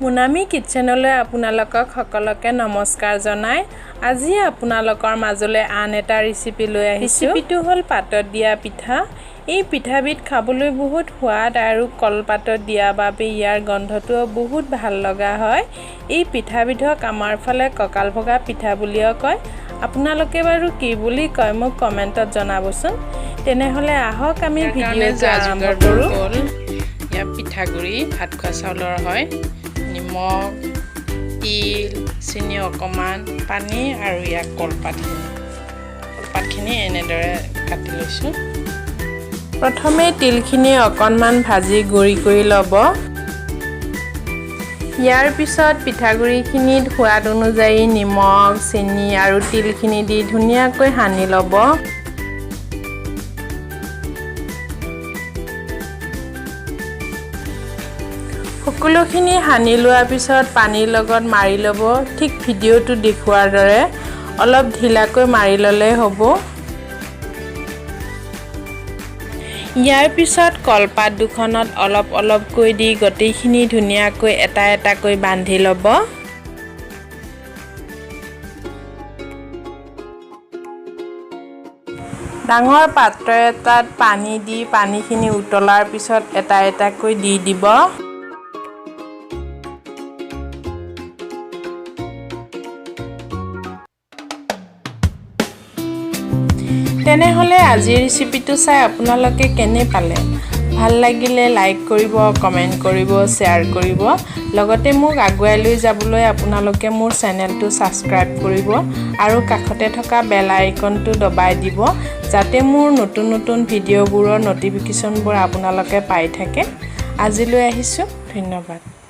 মুনামি কিচেনলৈ আপোনালোকক সকলোকে নমস্কাৰ জনাই আজি আপোনালোকৰ মাজলৈ আন এটা ৰেচিপি লৈ আহিছো। ৰেচিপিটো হ'ল পাতত দিয়া পিঠা। এই পিঠাবিধ খাবলৈ বহুত সোৱাদ আৰু কলপাতত দিয়া বাবে ইয়াৰ গন্ধটো বহুত ভাল লগা হয়। এই পিঠাবিধক আমাৰ ফালে ককাল ভগা পিঠা বুলিও কয়। আপোনালোকে বাৰু কি বুলি কয় মোক কমেন্টত জনাবচোন। তেনেহলে আহক আমি ভিডিঅ'টো আৰম্ভ কৰোঁ। ইয়া পিঠাগুৰি ভাত খোৱা চাউলৰ হয়। নিমখ, তিল, চেনি অকমান, পানী আৰু ইয়া কলপাতখিনি এনেদৰে কাটি লৈছোঁ। প্ৰথমে তিলখিনি অকণমান ভাজি গুড়ি কৰি ল'ব। ইয়াৰ পিছত পিঠাগুড়িখিনিত সোৱাদ অনুযায়ী নিমখ, চেনি আৰু তিলখিনি দি ধুনীয়াকৈ সানি ল'ব। সকলোখিনি সানি লোৱাৰ পিছত পানীৰ লগত মাৰি ল'ব। ঠিক ভিডিঅ'টো দেখুৱাৰ দৰে অলপ ঢিলাকৈ মাৰি ল'লে হ'ব। ইয়াৰ পিছত কলপাত দুখনত অলপ অলপকৈ দি গোটেইখিনি ধুনীয়াকৈ এটা এটাকৈ বান্ধি ল'ব। ডাঙৰ পাত্ৰ এটাত পানী দি পানীখিনি উতলাৰ পিছত এটা এটাকৈ দি দিব। তেনেহলে আজিৰ ৰেচিপিটো চাই আপোনালোকে কেনে পালে? ভাল লাগিলে লাইক কৰিব, কমেন্ট কৰিব, শ্বেয়াৰ কৰিব। লগতে মোক আগুৱাই লৈ যাবলৈ আপোনালোকে মোৰ চেনেলটো সাবস্ক্ৰাইব কৰিব আৰু কাষতে থকা বেল আইকনটো দবাই দিব যাতে মোৰ নতুন নতুন ভিডিঅ'বোৰৰ নটিফিকেশ্যনবোৰ আপোনালোকে পাই থাকে। আজিলৈ আহিছোঁ, ধন্যবাদ।